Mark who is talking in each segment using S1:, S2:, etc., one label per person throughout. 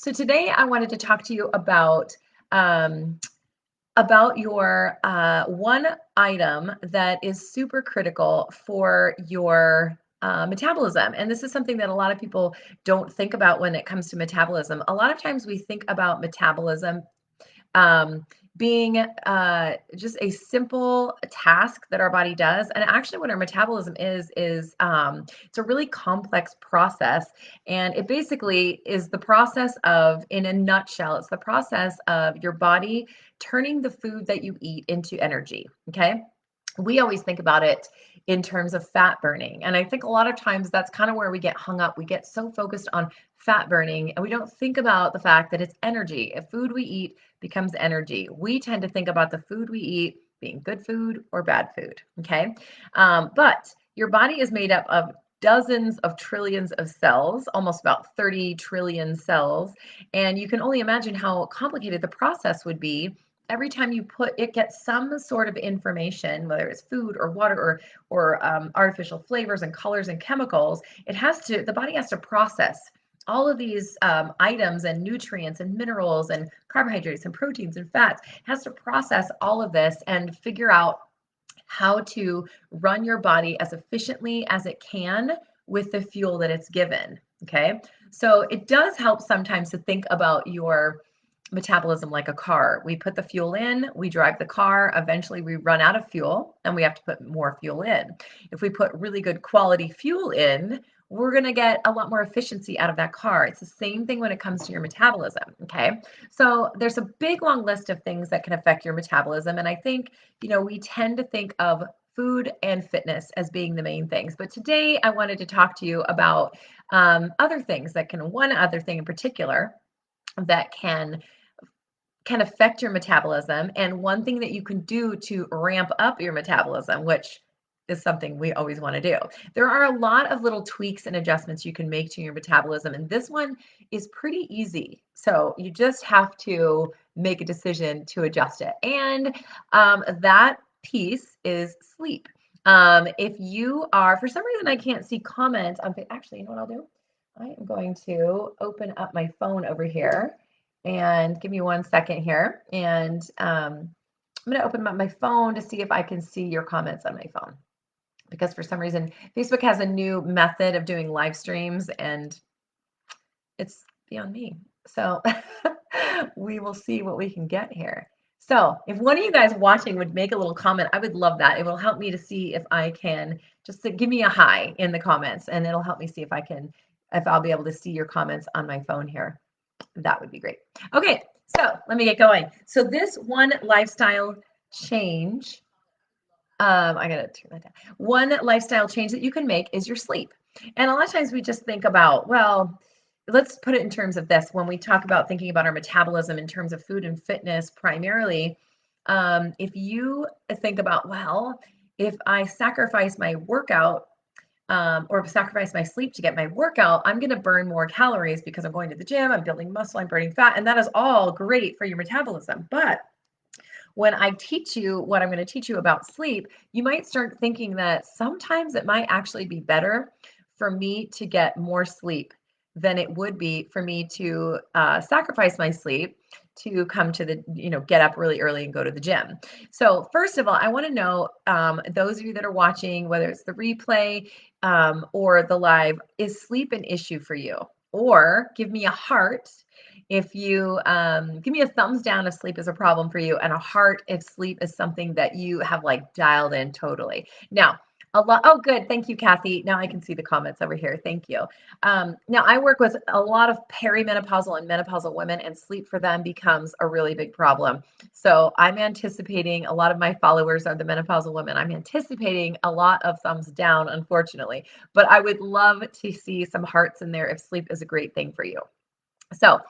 S1: So today I wanted to talk to you um, about your one item that is super critical for your metabolism. And this is something that a lot of people don't think about when it comes to metabolism. A lot of times we think about metabolism um, being just a simple task that our body does. And actually, what our metabolism is it's a really complex process. And it basically is the process of, in a nutshell, it's the process of your body turning the food that you eat into energy. Okay. We always think about it in terms of fat burning. And I think a lot of times that's kind of where we get hung up. We get so focused on fat burning and we don't think about the fact that it's energy. If food we eat becomes energy, we tend to think about the food we eat being good food or bad food. Okay. But your body is made up of dozens of trillions of cells, almost about 30 trillion cells. And you can only imagine how complicated the process would be every time you put it gets some sort of information, whether it's food or water or artificial flavors and colors and chemicals. The body has to process all of these items and nutrients and minerals and carbohydrates and proteins and fats. It has to process all of this and figure out how to run your body as efficiently as it can with the fuel that it's given. Okay, so it does help sometimes to think about your metabolism like a car. We put the fuel in, we drive the car, eventually we run out of fuel and we have to put more fuel in. If we put really good quality fuel in, we're going to get a lot more efficiency out of that car. It's the same thing when it comes to your metabolism. Okay. So there's a big long list of things that can affect your metabolism. And I think, we tend to think of food and fitness as being the main things. But today I wanted to talk to you about other things one other thing in particular that can affect your metabolism, and one thing that you can do to ramp up your metabolism, which is something we always want to do. There are a lot of little tweaks and adjustments you can make to your metabolism, and this one is pretty easy. So you just have to make a decision to adjust it. And that piece is sleep. If you are, for some reason, I can't see comments on, actually, you know what I'll do? I am going to open up my phone over here and give me 1 second here. And I'm going to open up my phone to see if I can see your comments on my phone. Because for some reason, Facebook has a new method of doing live streams and it's beyond me. So we will see what we can get here. So if one of you guys watching would make a little comment, I would love that. It will help me to see if I can just give me a hi in the comments, and it'll help me see if I'll be able to see your comments on my phone here. That would be great. Okay, so let me get going. So this one lifestyle change, I gotta turn that down. One lifestyle change that you can make is your sleep. And a lot of times we just think about, well, let's put it in terms of this. When we talk about thinking about our metabolism in terms of food and fitness primarily, if you think about, well, if I sacrifice my workout or sacrifice my sleep to get my workout, I'm going to burn more calories because I'm going to the gym, I'm building muscle, I'm burning fat, and that is all great for your metabolism. But when I teach you what I'm going to teach you about sleep, you might start thinking that sometimes it might actually be better for me to get more sleep than it would be for me to sacrifice my sleep to come to get up really early and go to the gym. So first of all, I want to know, those of you that are watching, whether it's the replay or the live, is sleep an issue for you? Or give me a heart if you give me a thumbs down if sleep is a problem for you, and a heart if sleep is something that you have like dialed in totally. Now, oh, good. Thank you, Kathy. Now I can see the comments over here. Thank you. Now I work with a lot of perimenopausal and menopausal women, and sleep for them becomes a really big problem. So I'm anticipating, a lot of my followers are the menopausal women. I'm anticipating a lot of thumbs down, unfortunately, but I would love to see some hearts in there if sleep is a great thing for you. So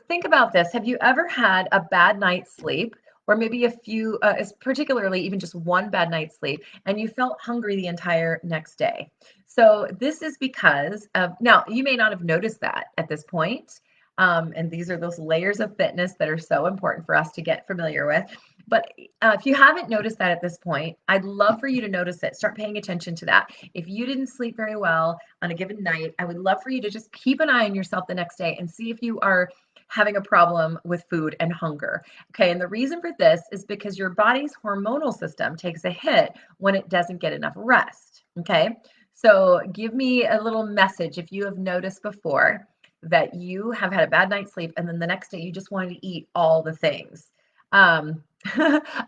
S1: think about this. Have you ever had a bad night's sleep, or maybe a few, particularly even just one bad night's sleep, and you felt hungry the entire next day? So this is because of, now you may not have noticed that at this point, And these are those layers of fitness that are so important for us to get familiar with. But if you haven't noticed that at this point, I'd love for you to notice it. Start paying attention to that. If you didn't sleep very well on a given night, I would love for you to just keep an eye on yourself the next day and see if you are having a problem with food and hunger. Okay, and the reason for this is because your body's hormonal system takes a hit when it doesn't get enough rest. Okay, so give me a little message if you have noticed before that you have had a bad night's sleep and then the next day you just wanted to eat all the things. Um,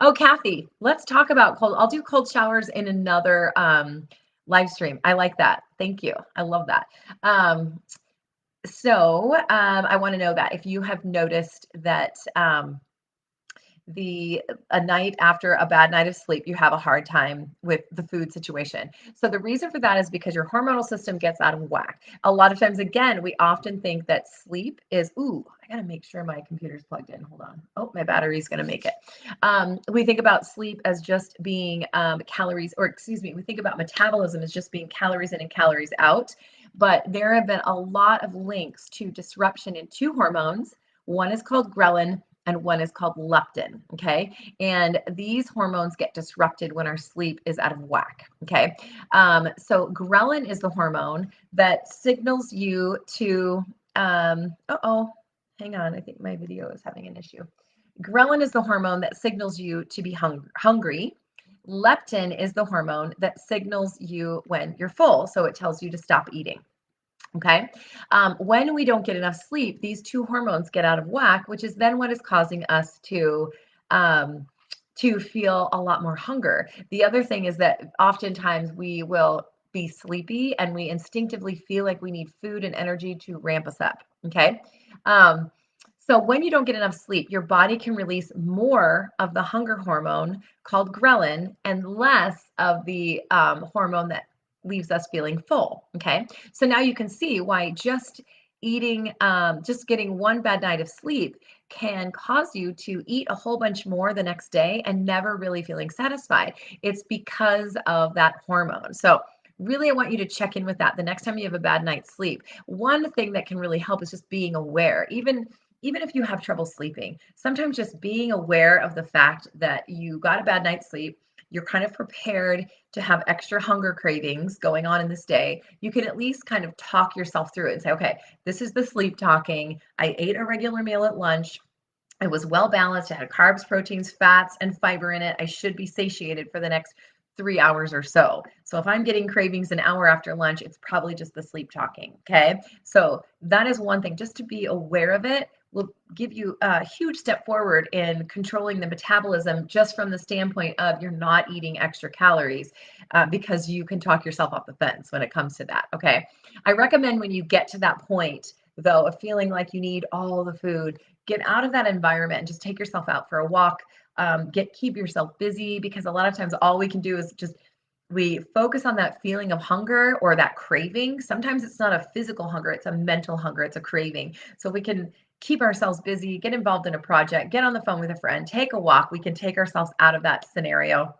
S1: oh, Kathy, let's talk about cold. I'll do cold showers in another live stream. I like that. Thank you. I love that. I want to know that if you have noticed that the a night after a bad night of sleep, you have a hard time with the food situation. So the reason for that is because your hormonal system gets out of whack. A lot of times, again, we often think that sleep is, ooh, I gotta make sure my computer's plugged in. Hold on. Oh, my battery's gonna make it. We think about sleep as just being calories, or excuse me, we think about metabolism as just being calories in and calories out. But there have been a lot of links to disruption in two hormones. One is called ghrelin, and one is called leptin. Okay. And these hormones get disrupted when our sleep is out of whack. Okay. So ghrelin is the hormone that signals you to, hang on. I think my video is having an issue. Ghrelin is the hormone that signals you to be hungry. Leptin is the hormone that signals you when you're full. So it tells you to stop eating. Okay. When we don't get enough sleep, these two hormones get out of whack, which is then what is causing us um, to feel a lot more hunger. The other thing is that oftentimes we will be sleepy and we instinctively feel like we need food and energy to ramp us up. Okay. Um, so when you don't get enough sleep, your body can release more of the hunger hormone called ghrelin and less of the hormone that leaves us feeling full. Okay. So now you can see why just just getting one bad night of sleep can cause you to eat a whole bunch more the next day and never really feeling satisfied. It's because of that hormone. So really, I want you to check in with that the next time you have a bad night's sleep. One thing that can really help is just being aware, even if you have trouble sleeping, sometimes just being aware of the fact that you got a bad night's sleep, you're kind of prepared to have extra hunger cravings going on in this day, you can at least kind of talk yourself through it and say, okay, this is the sleep talking. I ate a regular meal at lunch. It was well balanced. It had carbs, proteins, fats, and fiber in it. I should be satiated for the next 3 hours or so. So if I'm getting cravings an hour after lunch, it's probably just the sleep talking. Okay. So that is one thing. Just to be aware of it will give you a huge step forward in controlling the metabolism just from the standpoint of you're not eating extra calories because you can talk yourself off the fence when it comes to that. Okay. I recommend when you get to that point, though, of feeling like you need all the food, get out of that environment and just take yourself out for a walk. Keep yourself busy, because a lot of times all we can do is just we focus on that feeling of hunger or that craving. Sometimes it's not a physical hunger, it's a mental hunger, it's a craving. So we can keep ourselves busy, get involved in a project, get on the phone with a friend, take a walk. We can take ourselves out of that scenario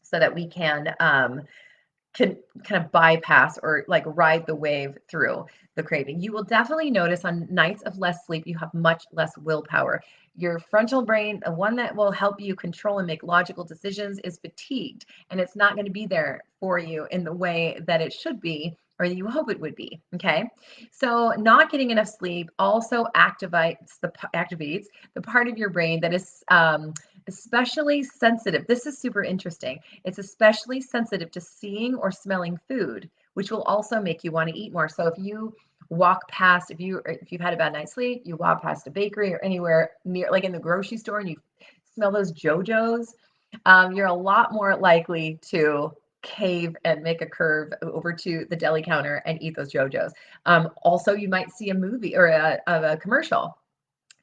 S1: so that we can kind of bypass or like ride the wave through the craving. You will definitely notice on nights of less sleep, you have much less willpower. Your frontal brain, the one that will help you control and make logical decisions, is fatigued, and it's not going to be there for you in the way that it should be or you hope it would be. Okay. So not getting enough sleep also activates the part of your brain that is especially sensitive. This is super interesting. It's especially sensitive to seeing or smelling food, which will also make you want to eat more. So if you walk past, if you've had a bad night's sleep, you walk past a bakery or anywhere near, like in the grocery store, and you smell those JoJo's, you're a lot more likely to cave and make a curve over to the deli counter and eat those JoJo's. Also, you might see a movie or a commercial.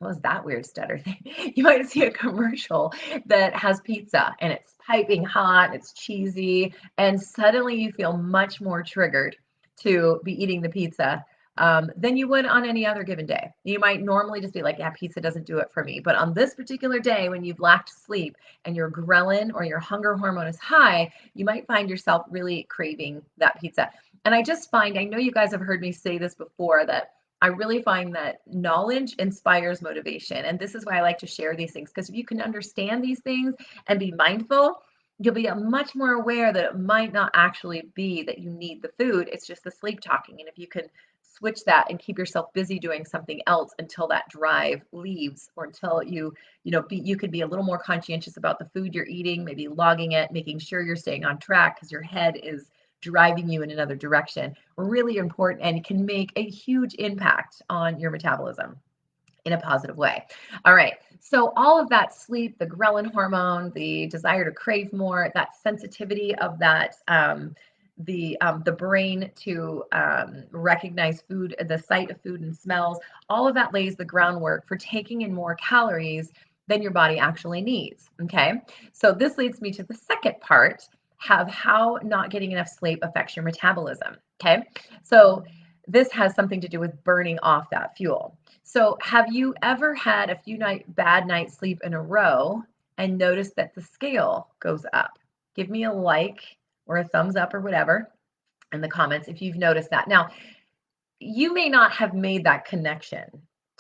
S1: What was that weird stutter thing? You might see a commercial that has pizza and it's piping hot, it's cheesy, and suddenly you feel much more triggered to be eating the pizza than you would on any other given day. You might normally just be like, yeah, pizza doesn't do it for me. But on this particular day, when you've lacked sleep and your ghrelin or your hunger hormone is high, you might find yourself really craving that pizza. And I just find, I know you guys have heard me say this before, that I really find that knowledge inspires motivation. And this is why I like to share these things, because if you can understand these things and be mindful, you'll be much more aware that it might not actually be that you need the food. It's just the sleep talking. And if you can switch that and keep yourself busy doing something else until that drive leaves, or until you could be a little more conscientious about the food you're eating, maybe logging it, making sure you're staying on track because your head is driving you in another direction. Really important, and can make a huge impact on your metabolism in a positive way. All right. So all of that sleep, the ghrelin hormone, the desire to crave more, that sensitivity of that the brain to recognize food, the sight of food and smells, all of that lays the groundwork for taking in more calories than your body actually needs. Okay. So this leads me to the second part of how not getting enough sleep affects your metabolism. Okay. So this has something to do with burning off that fuel. So, have you ever had a few bad nights sleep in a row and noticed that the scale goes up? Give me a like or a thumbs up or whatever in the comments if you've noticed that. Now, you may not have made that connection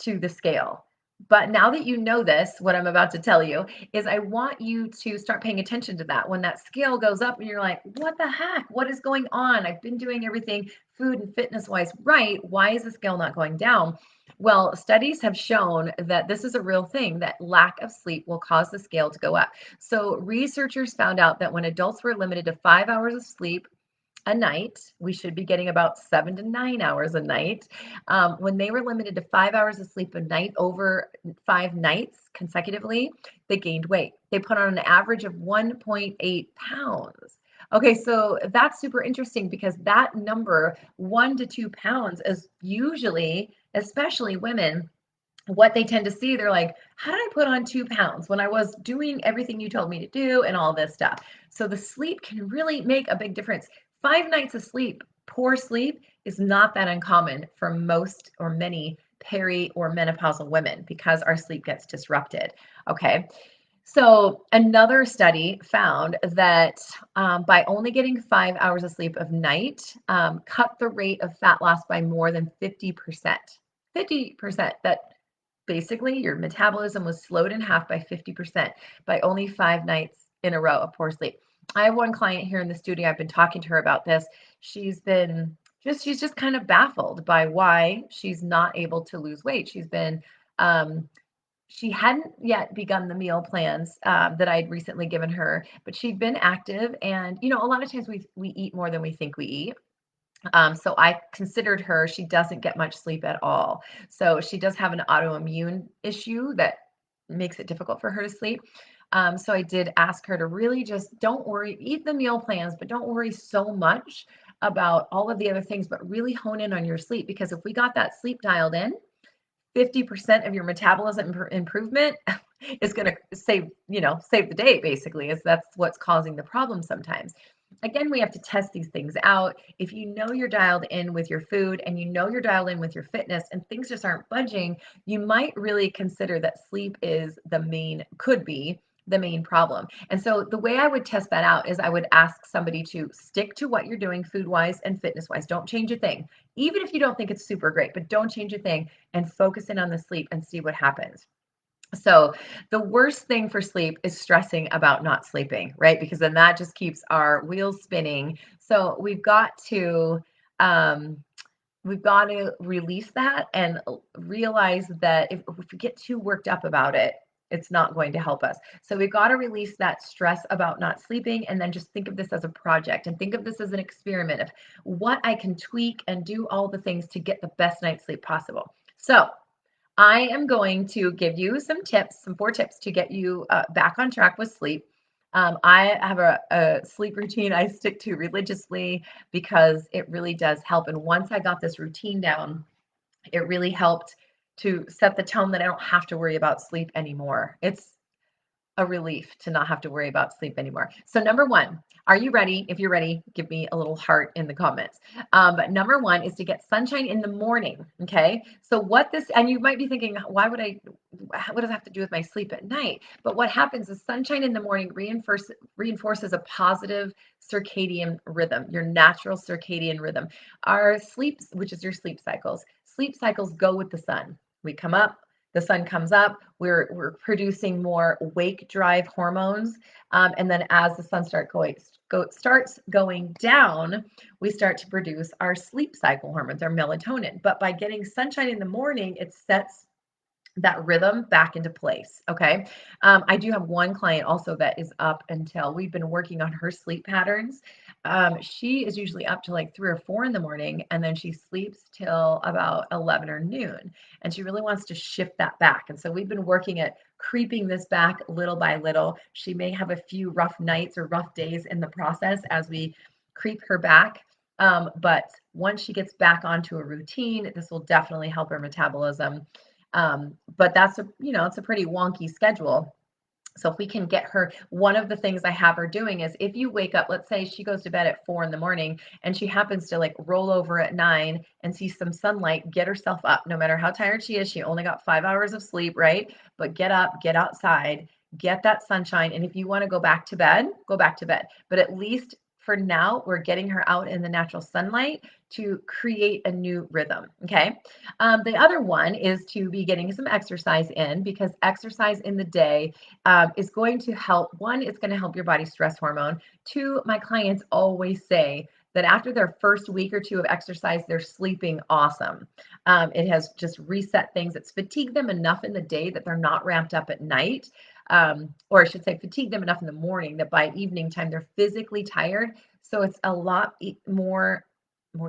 S1: to the scale. But now that you know this, what I'm about to tell you is I want you to start paying attention to that. When that scale goes up and you're like, what the heck? What is going on? I've been doing everything food and fitness wise right. Why is the scale not going down? Well, studies have shown that this is a real thing, that lack of sleep will cause the scale to go up. So researchers found out that when adults were limited to 5 hours of sleep a night. We should be getting about 7 to 9 hours a night. When they were limited to 5 hours of sleep a night over 5 nights consecutively, they gained weight. They put on an average of 1.8 pounds. Okay, so that's super interesting because that number, 1 to 2 pounds, is usually, especially women, what they tend to see. They're like, how did I put on 2 pounds when I was doing everything you told me to do and all this stuff? So the sleep can really make a big difference. 5 nights of sleep, poor sleep, is not that uncommon for most or many peri or menopausal women because our sleep gets disrupted. Okay. So another study found that by only getting 5 hours of sleep of night, cut the rate of fat loss by more than 50%. 50%. That basically your metabolism was slowed in half by 50% by only 5 nights in a row of poor sleep. I have one client here in the studio. I've been talking to her about this. She's just kind of baffled by why she's not able to lose weight. Um, she hadn't yet begun the meal plans that I'd recently given her, but she'd been active. And, a lot of times we eat more than we think we eat. So I considered her, she doesn't get much sleep at all. So she does have an autoimmune issue that makes it difficult for her to sleep. So I did ask her to really just don't worry, eat the meal plans, but don't worry so much about all of the other things, but really hone in on your sleep. Because if we got that sleep dialed in, 50% of your metabolism improvement is going to save the day, basically, is that's what's causing the problem sometimes. Again, we have to test these things out. If you know you're dialed in with your food and you know you're dialed in with your fitness and things just aren't budging, you might really consider that sleep could be the main problem. And so the way I would test that out is I would ask somebody to stick to what you're doing food wise and fitness wise. Don't change a thing, even if you don't think it's super great, but don't change a thing and focus in on the sleep and see what happens. So the worst thing for sleep is stressing about not sleeping, right? Because then that just keeps our wheels spinning. So um, we've got to release that and realize that if we get too worked up about it, it's not going to help us. So we've got to release that stress about not sleeping and then just think of this as a project and think of this as an experiment of what I can tweak and do all the things to get the best night's sleep possible. So I am going to give you some 4 tips to get you back on track with sleep. I have a sleep routine I stick to religiously because it really does help. And once I got this routine down, it really helped to set the tone that I don't have to worry about sleep anymore. It's a relief to not have to worry about sleep anymore. So number one, are you ready? If you're ready, give me a little heart in the comments. But number one is to get sunshine in the morning. Okay. So and you might be thinking, what does it have to do with my sleep at night? But what happens is sunshine in the morning reinforces a positive circadian rhythm, your natural circadian rhythm. Our sleep, which is your sleep cycles, sleep cycles go with the sun. We come up, the sun comes up, we're producing more wake drive hormones, and then as the sun starts going down, we start to produce our sleep cycle hormones, our melatonin. But by getting sunshine in the morning, it sets that rhythm back into place. Okay. I do have one client also that is up until we've been working on her sleep patterns. She is usually up to like 3 or 4 in the morning, and then she sleeps till about 11 or noon. And she really wants to shift that back. And so we've been working at creeping this back little by little. She may have a few rough nights or rough days in the process as we creep her back. But once she gets back onto a routine, this will definitely help her metabolism. But that's it's a pretty wonky schedule. So if we can get her, one of the things I have her doing is if you wake up, let's say she goes to bed at 4 in the morning and she happens to like roll over at 9 and see some sunlight, get herself up, no matter how tired she is. She only got 5 hours of sleep, right? But get up, get outside, get that sunshine. And if you want to go back to bed, go back to bed. But at least for now, we're getting her out in the natural sunlight to create a new rhythm. Okay. The other one is to be getting some exercise in, because exercise in the day is going to help. One, it's going to help your body's stress hormone. Two, my clients always say that after their first week or two of exercise, they're sleeping awesome. It has just reset things. It's fatigued them enough in the day that they're not ramped up at night. Or I should say, fatigue them enough in the morning that by evening time they're physically tired. So it's a lot more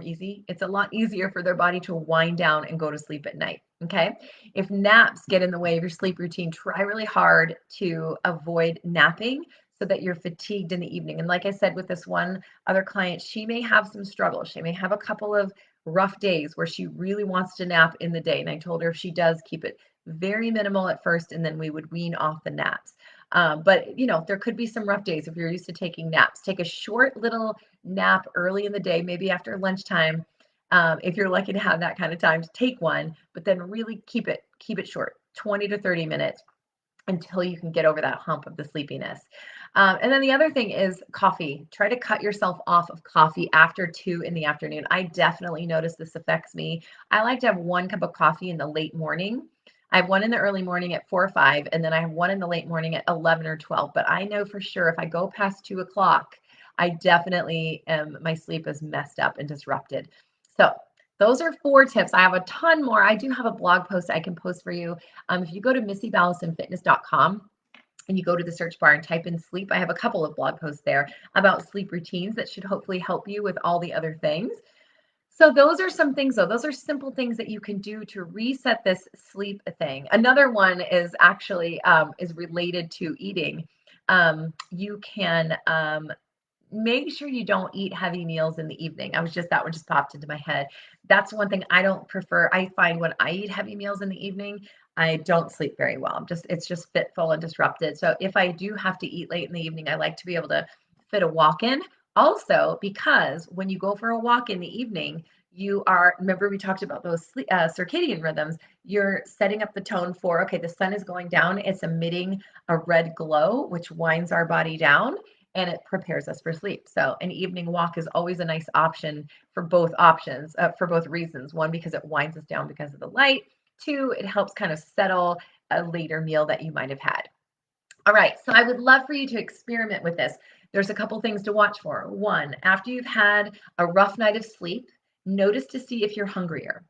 S1: easy. It's a lot easier for their body to wind down and go to sleep at night. Okay. If naps get in the way of your sleep routine, try really hard to avoid napping so that you're fatigued in the evening. And like I said, with this one other client, she may have some struggles. She may have a couple of rough days where she really wants to nap in the day. And I told her if she does, keep it very minimal at first, and then we would wean off the naps. But there could be some rough days if you're used to taking naps. Take a short little nap early in the day, maybe after lunchtime. If you're lucky to have that kind of time to take one, but then really keep it short, 20 to 30 minutes until you can get over that hump of the sleepiness. And then the other thing is coffee. Try to cut yourself off of coffee after 2 in the afternoon. I definitely notice this affects me. I like to have 1 cup of coffee in the late morning. I have one in the early morning at 4 or 5, and then I have one in the late morning at 11 or 12. But I know for sure if I go past 2 o'clock, I definitely my sleep is messed up and disrupted. So those are 4 tips. I have a ton more. I do have a blog post I can post for you. If you go to missyballisonfitness.com and you go to the search bar and type in sleep, I have a couple of blog posts there about sleep routines that should hopefully help you with all the other things. So those are some things, though. Those are simple things that you can do to reset this sleep thing. Another one is actually is related to eating. You can make sure you don't eat heavy meals in the evening. That one just popped into my head. That's one thing I don't prefer. I find when I eat heavy meals in the evening, I don't sleep very well. It's just fitful and disrupted. So if I do have to eat late in the evening, I like to be able to fit a walk in. Also, because when you go for a walk in the evening, remember we talked about those circadian rhythms, you're setting up the tone for, okay, the sun is going down, it's emitting a red glow, which winds our body down and it prepares us for sleep. So an evening walk is always a nice option for for both reasons. One, because it winds us down because of the light. Two, it helps kind of settle a later meal that you might have had. All right, so I would love for you to experiment with this. There's a couple things to watch for. One, after you've had a rough night of sleep, notice to see if you're hungrier.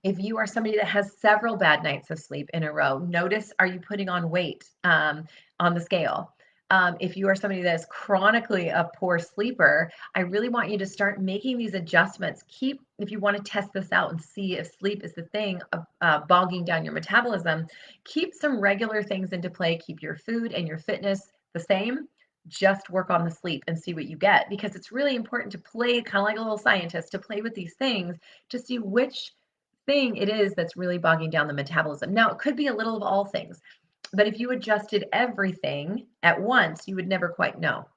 S1: If you are somebody that has several bad nights of sleep in a row, notice, are you putting on weight on the scale? If you are somebody that is chronically a poor sleeper, I really want you to start making these adjustments. If you want to test this out and see if sleep is the thing of bogging down your metabolism, keep some regular things into play. Keep your food and your fitness the same. Just work on the sleep and see what you get, because it's really important to play kind of like a little scientist, to play with these things to see which thing it is that's really bogging down the metabolism. Now, it could be a little of all things. But if you adjusted everything at once, you would never quite know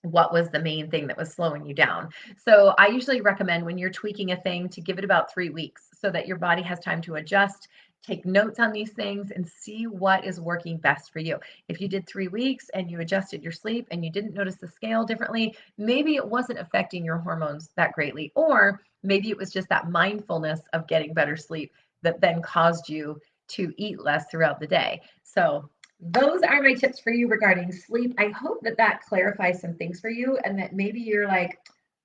S1: what was the main thing that was slowing you down. So I usually recommend when you're tweaking a thing to give it about 3 weeks so that your body has time to adjust, take notes on these things and see what is working best for you. If you did 3 weeks and you adjusted your sleep and you didn't notice the scale differently, maybe it wasn't affecting your hormones that greatly, or maybe it was just that mindfulness of getting better sleep that then caused you to eat less throughout the day. So those are my tips for you regarding sleep. I hope that that clarifies some things for you and that maybe you're like,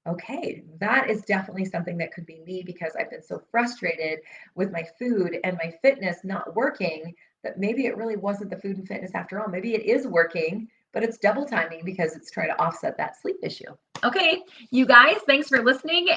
S1: okay, that is definitely something that could be me because I've been so frustrated with my food and my fitness not working that maybe it really wasn't the food and fitness after all. Maybe it is working, but it's double timing because it's trying to offset that sleep issue. Okay, you guys, thanks for listening.